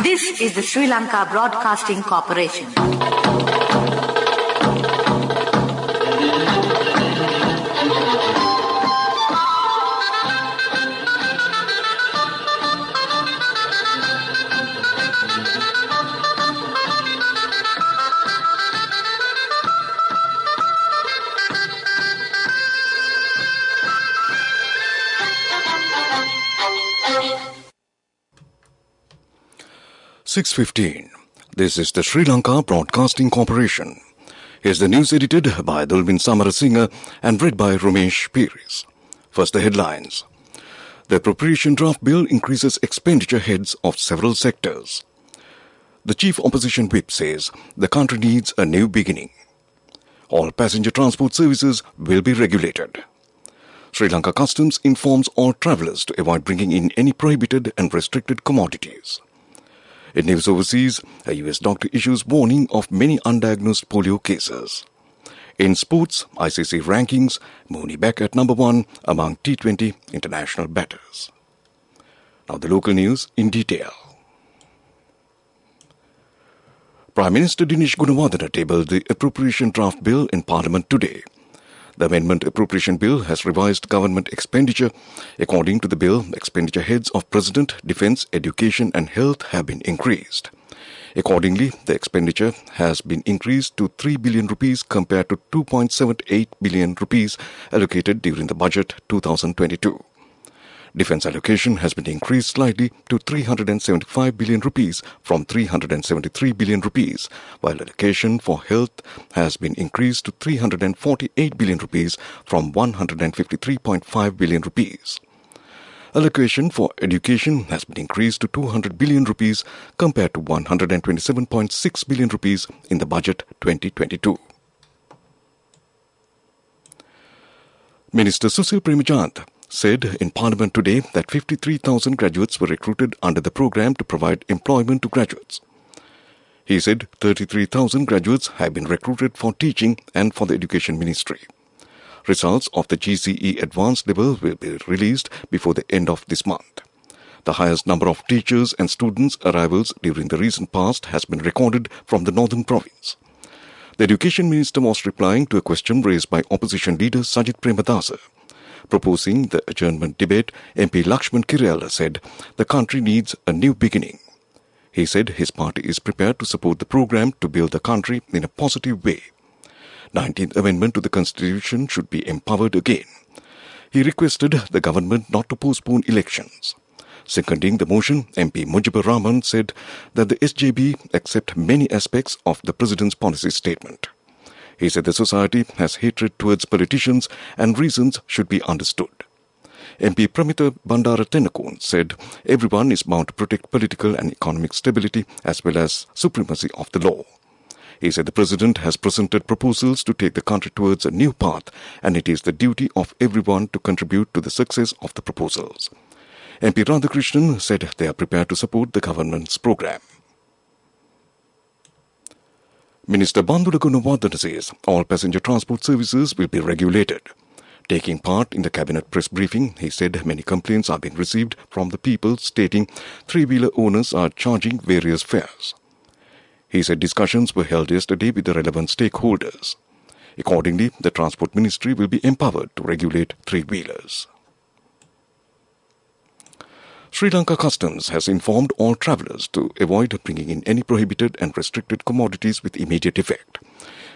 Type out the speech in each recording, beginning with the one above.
This is the Sri Lanka Broadcasting Corporation. (6:15). This is the Sri Lanka Broadcasting Corporation. Here's the news edited by Dulvin Samarasinghe and read by Ramesh Piris. First, the headlines. The appropriation draft bill increases expenditure heads of several sectors. The chief opposition whip says the country needs a new beginning. All passenger transport services will be regulated. Sri Lanka Customs informs all travellers to avoid bringing in any prohibited and restricted commodities. In news overseas, a US doctor issues warning of many undiagnosed polio cases. In sports, ICC rankings, Mooney back at number 1 among T20 international batters. Now the local news in detail. Prime Minister Dinesh Gunawardena tabled the appropriation draft bill in Parliament today. The amendment appropriation bill has revised government expenditure. According to the bill, expenditure heads of President, Defence, Education and Health have been increased. Accordingly, the expenditure has been increased to 3 billion rupees compared to 2.78 billion rupees allocated during the budget 2022. Defence allocation has been increased slightly to 375 billion rupees from 373 billion rupees, while allocation for health has been increased to 348 billion rupees from 153.5 billion rupees. Allocation for education has been increased to 200 billion rupees compared to 127.6 billion rupees in the budget 2022. Minister Susil Premchand said in Parliament today that 53,000 graduates were recruited under the program to provide employment to graduates. He said 33,000 graduates have been recruited for teaching and for the Education Ministry. Results of the GCE Advanced level will be released before the end of this month. The highest number of teachers and students arrivals during the recent past has been recorded from the Northern Province. The Education Minister was replying to a question raised by opposition leader Sajith Premadasa. Proposing the adjournment debate, MP Lakshman Kirayala said the country needs a new beginning. He said his party is prepared to support the program to build the country in a positive way. 19th Amendment to the Constitution should be empowered again. He requested the government not to postpone elections. Seconding the motion, MP Mujibur Rahman said that the SJB accept many aspects of the President's policy statement. He said the society has hatred towards politicians and reasons should be understood. MP Pramita Bandara Tennakoon said everyone is bound to protect political and economic stability as well as supremacy of the law. He said the President has presented proposals to take the country towards a new path and it is the duty of everyone to contribute to the success of the proposals. MP Radhakrishnan said they are prepared to support the government's program. Minister Bandula Gunawardena says all passenger transport services will be regulated. Taking part in the cabinet press briefing, he said many complaints are being received from the people stating three-wheeler owners are charging various fares. He said discussions were held yesterday with the relevant stakeholders. Accordingly, the Transport Ministry will be empowered to regulate three-wheelers. Sri Lanka Customs has informed all travellers to avoid bringing in any prohibited and restricted commodities with immediate effect.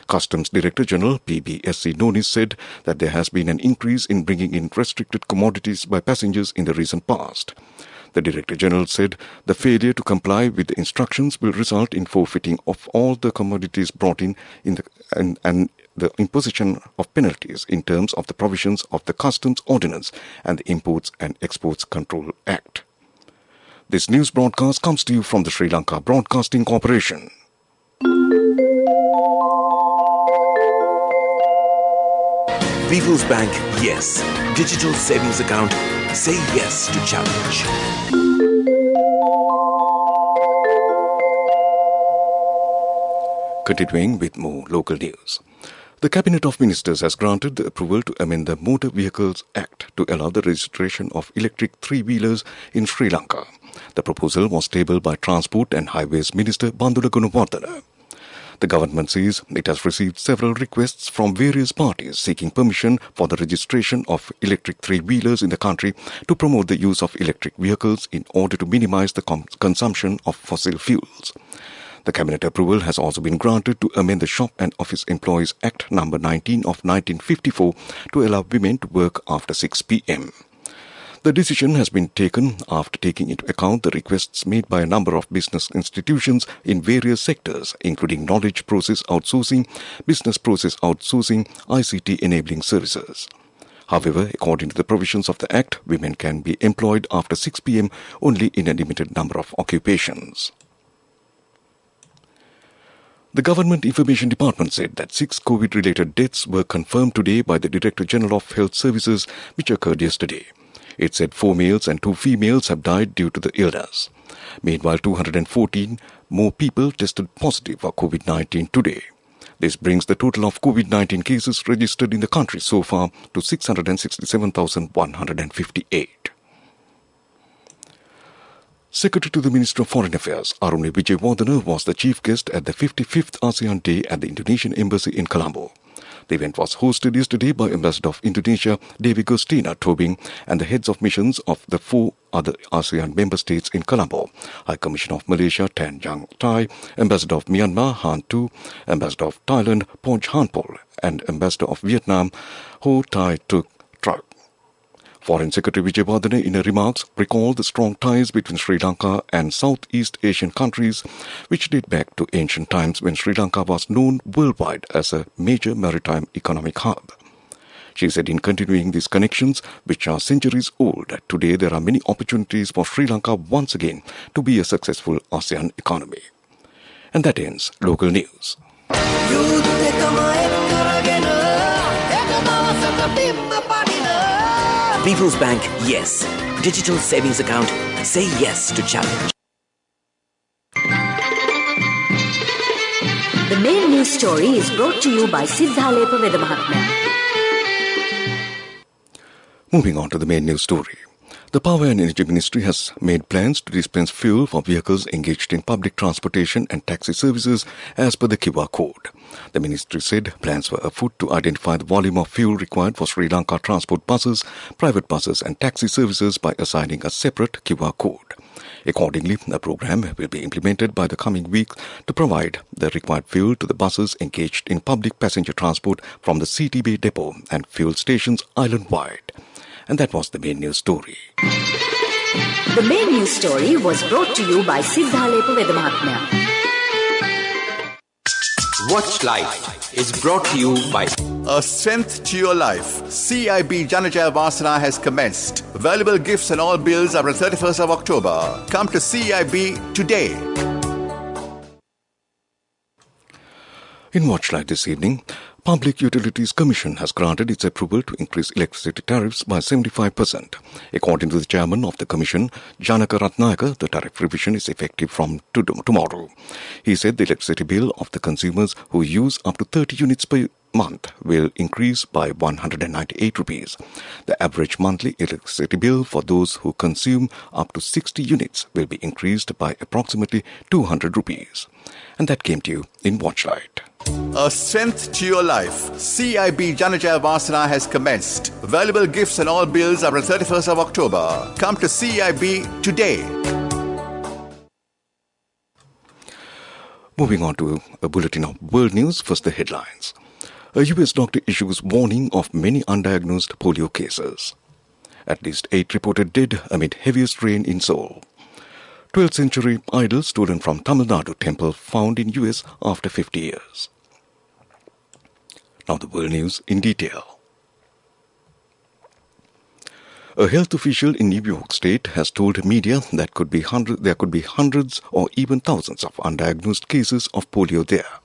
Customs Director General PBSC Nonis said that there has been an increase in bringing in restricted commodities by passengers in the recent past. The Director General said the failure to comply with the instructions will result in forfeiting of all the commodities brought in and the imposition of penalties in terms of the provisions of the Customs Ordinance and the Imports and Exports Control Act. This news broadcast comes to you from the Sri Lanka Broadcasting Corporation. People's Bank, yes. Digital savings account, say yes to challenge. Continuing with more local news. The Cabinet of Ministers has granted the approval to amend the Motor Vehicles Act to allow the registration of electric three-wheelers in Sri Lanka. The proposal was tabled by Transport and Highways Minister Bandula Gunawardena. The government says it has received several requests from various parties seeking permission for the registration of electric three-wheelers in the country to promote the use of electric vehicles in order to minimize the consumption of fossil fuels. The cabinet approval has also been granted to amend the Shop and Office Employees Act No. 19 of 1954 to allow women to work after 6 p.m. The decision has been taken after taking into account the requests made by a number of business institutions in various sectors, including knowledge process outsourcing, business process outsourcing, ICT enabling services. However, according to the provisions of the Act, women can be employed after 6 p.m. only in a limited number of occupations. The Government Information Department said that 6 COVID-related deaths were confirmed today by the Director General of Health Services, which occurred yesterday. It said 4 males and 2 females have died due to the illness. Meanwhile, 214 more people tested positive for COVID-19 today. This brings the total of COVID-19 cases registered in the country so far to 667,158. Secretary to the Minister of Foreign Affairs, Aruni Vijayawardena, was the chief guest at the 55th ASEAN Day at the Indonesian Embassy in Colombo. The event was hosted yesterday by Ambassador of Indonesia, Dewi Gustina Tobing, and the heads of missions of the 4 other ASEAN member states in Colombo: High Commissioner of Malaysia, Tan Jang Tai, Ambassador of Myanmar, Han Tu, Ambassador of Thailand, Poj Hanpol, and Ambassador of Vietnam, Ho Tai Tuk Truc. Foreign Secretary Vijayawardena, in her remarks, recalled the strong ties between Sri Lanka and Southeast Asian countries, which date back to ancient times when Sri Lanka was known worldwide as a major maritime economic hub. She said in continuing these connections, which are centuries old, today there are many opportunities for Sri Lanka once again to be a successful ASEAN economy. And that ends local news. People's Bank, yes. Digital savings account, say yes to challenge. The main news story is brought to you by Siddhalepa Vedamahatmya. Moving on to the main news story. The Power and Energy Ministry has made plans to dispense fuel for vehicles engaged in public transportation and taxi services as per the QR code. The ministry said plans were afoot to identify the volume of fuel required for Sri Lanka transport buses, private buses and taxi services by assigning a separate QR code. Accordingly, the program will be implemented by the coming week to provide the required fuel to the buses engaged in public passenger transport from the CT Bay depot and fuel stations island-wide. And that was the main news story. The main news story was brought to you by Siddhalepa Vedamahatmya. Watchlight is brought to you by A Strength to Your Life. CIB Janajaya Vasana has commenced. Valuable gifts and all bills are on 31st of October. Come to CIB today. In Watchlight this evening, Public Utilities Commission has granted its approval to increase electricity tariffs by 75%. According to the chairman of the commission, Janaka Ratnayaka, the tariff revision is effective from tomorrow. He said the electricity bill of the consumers who use up to 30 units per month will increase by 198 rupees. The average monthly electricity bill for those who consume up to 60 units will be increased by approximately 200 rupees. And that came to you in Watchlight. A Strength to Your Life. CIB Janajaya Vasana has commenced. Valuable gifts and all bills are on 31st of October. Come to CIB today. Moving on to a bulletin of world news, first the headlines. A US doctor issues warning of many undiagnosed polio cases. At least 8 reported dead amid heaviest rain in Seoul. 12th century idol stolen from Tamil Nadu temple found in US after 50 years. Now the world news in detail. A health official in New York State has told media that there could be hundreds or even thousands of undiagnosed cases of polio there.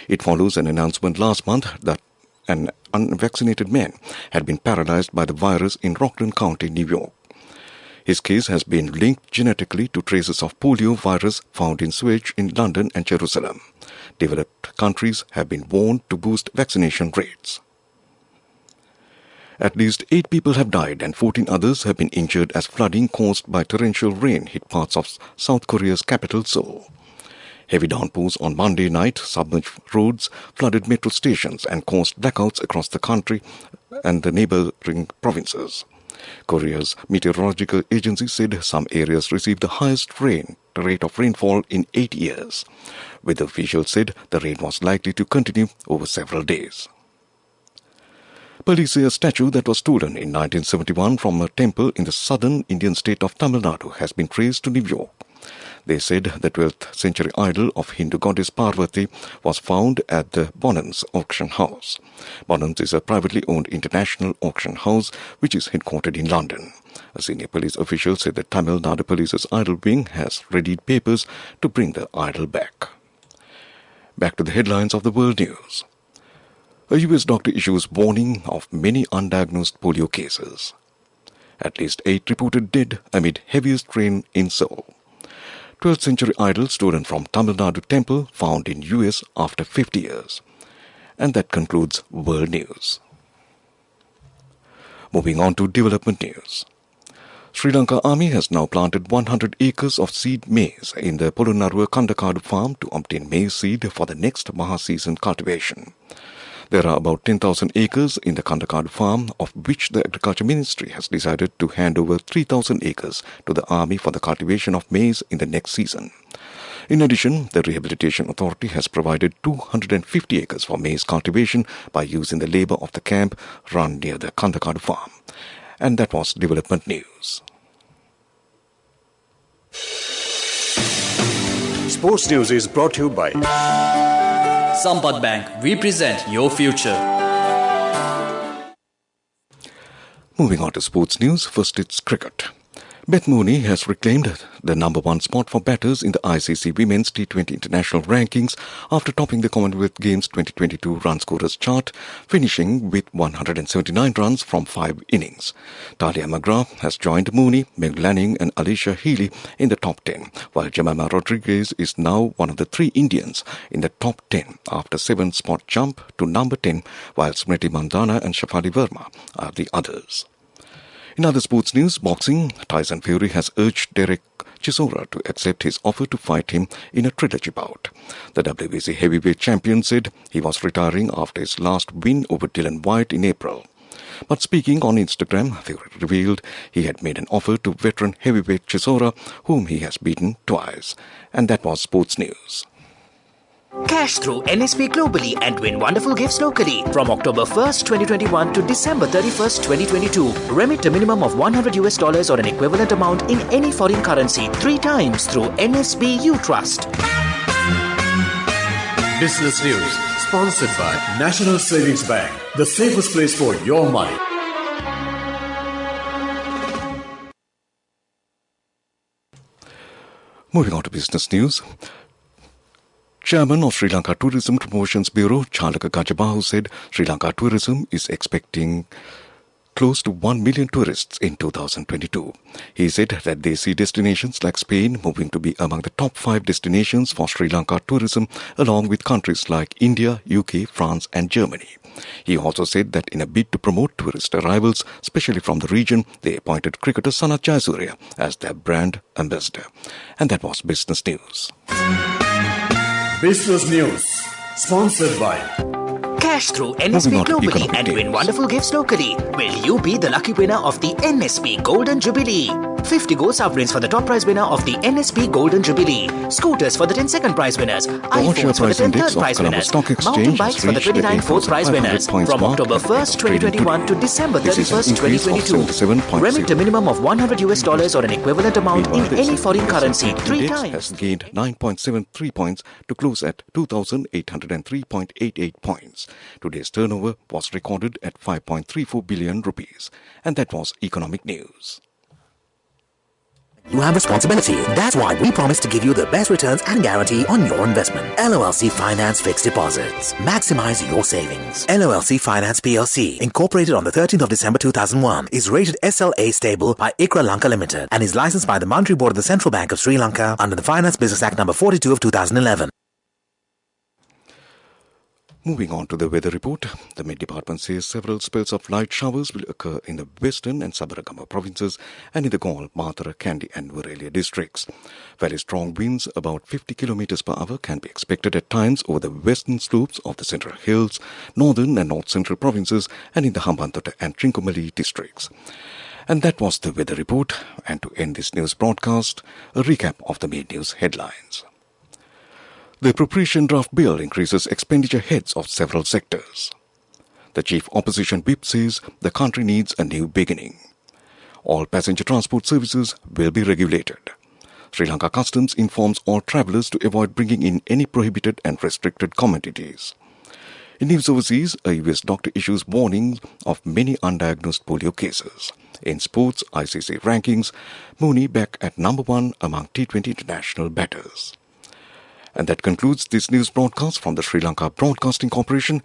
It follows an announcement last month that an unvaccinated man had been paralyzed by the virus in Rockland County, New York. His case has been linked genetically to traces of polio virus found in sewage in London and Jerusalem. Developed countries have been warned to boost vaccination rates. At least 8 people have died and 14 others have been injured as flooding caused by torrential rain hit parts of South Korea's capital Seoul. Heavy downpours on Monday night submerged roads, flooded metro stations and caused blackouts across the country and the neighboring provinces. Korea's meteorological agency said some areas received the highest rate of rainfall in 8 years. Weather officials said the rain was likely to continue over several days. Police say a statue that was stolen in 1971 from a temple in the southern Indian state of Tamil Nadu has been traced to New York. They said the 12th century idol of Hindu goddess Parvati was found at the Bonhams auction house. Bonhams is a privately owned international auction house which is headquartered in London. A senior police official said the Tamil Nadu Police's idol wing has readied papers to bring the idol back. Back to the headlines of the world news. A US doctor issues warning of many undiagnosed polio cases. At least 8 reported dead amid heaviest rain in Seoul. 12th century idol stolen from Tamil Nadu temple found in US after 50 years. And that concludes world news. Moving on to development news. Sri Lanka Army has now planted 100 acres of seed maize in the Polonnaruwa Kandakadu farm to obtain maize seed for the next Maha season cultivation. There are about 10,000 acres in the Kandakadu farm, of which the Agriculture Ministry has decided to hand over 3,000 acres to the Army for the cultivation of maize in the next season. In addition, the Rehabilitation Authority has provided 250 acres for maize cultivation by using the labour of the camp run near the Kandakadu farm. And that was development news. Sports news is brought to you by Sampath Bank, we present your future. Moving on to sports news, first it's cricket. Beth Mooney has reclaimed the number 1 spot for batters in the ICC Women's T20 International Rankings after topping the Commonwealth Games 2022 run scorers chart, finishing with 179 runs from 5 innings. Talia McGrath has joined Mooney, Meg Lanning and Alicia Healy in the top 10, while Jemima Rodriguez is now one of the 3 Indians in the top 10 after 7-spot jump to number 10, while Smriti Mandhana and Shafali Verma are the others. In other sports news, boxing, Tyson Fury has urged Derek Chisora to accept his offer to fight him in a trilogy bout. The WBC heavyweight champion said he was retiring after his last win over Dylan White in April. But speaking on Instagram, Fury revealed he had made an offer to veteran heavyweight Chisora, whom he has beaten twice. And that was sports news. Cash through NSP globally and win wonderful gifts locally. From October 1st, 2021 to December 31st, 2022. Remit a minimum of $100 or an equivalent amount in any foreign currency 3 times through NSB U Trust. Business News, sponsored by National Savings Bank, the safest place for your money. Moving on to business news. Chairman of Sri Lanka Tourism Promotions Bureau, Chalaka Gajabahu, said Sri Lanka tourism is expecting close to 1 million tourists in 2022. He said that they see destinations like Spain moving to be among the top 5 destinations for Sri Lanka tourism, along with countries like India, UK, France and Germany. He also said that in a bid to promote tourist arrivals, especially from the region, they appointed cricketer Sanath Jayasuriya as their brand ambassador. And that was business news. Business News, sponsored by Cash through NSP globally and win wonderful gifts locally. Will you be the lucky winner of the NSP Golden Jubilee? 50 gold sovereigns for the top prize winner of the NSP Golden Jubilee. Scooters for the 10 second prize winners. iPhones for the 10 third prize winners. Mountain bikes for the 29 fourth prize winners. From October 1st, 2021 to December 31st, 2022. Remit a minimum of $100 or an equivalent amount in any foreign currency 3 times. Has gained 9.73 points to close at 2,803.88 points. Today's turnover was recorded at 5.34 billion rupees. And that was economic news. You have responsibility. That's why we promise to give you the best returns and guarantee on your investment. LOLC Finance Fixed Deposits. Maximize your savings. LOLC Finance PLC, incorporated on the 13th of December 2001, is rated SLA stable by ICRA Lanka Limited and is licensed by the Monetary Board of the Central Bank of Sri Lanka under the Finance Business Act number 42 of 2011. Moving on to the weather report, the Met Department says several spells of light showers will occur in the western and Sabaragama provinces and in the Galle, Mathura, Kandy and Varelia districts. Very strong winds, about 50 km per hour, can be expected at times over the western slopes of the Central Hills, northern and north central provinces and in the Hambantota and Trincomalee districts. And that was the weather report. And to end this news broadcast, a recap of the main news headlines. The appropriation draft bill increases expenditure heads of several sectors. The chief opposition whip says the country needs a new beginning. All passenger transport services will be regulated. Sri Lanka Customs informs all travellers to avoid bringing in any prohibited and restricted commodities. In news overseas, a US doctor issues warnings of many undiagnosed polio cases. In sports, ICC rankings, Mooney back at number 1 among T20 international batters. And that concludes this news broadcast from the Sri Lanka Broadcasting Corporation.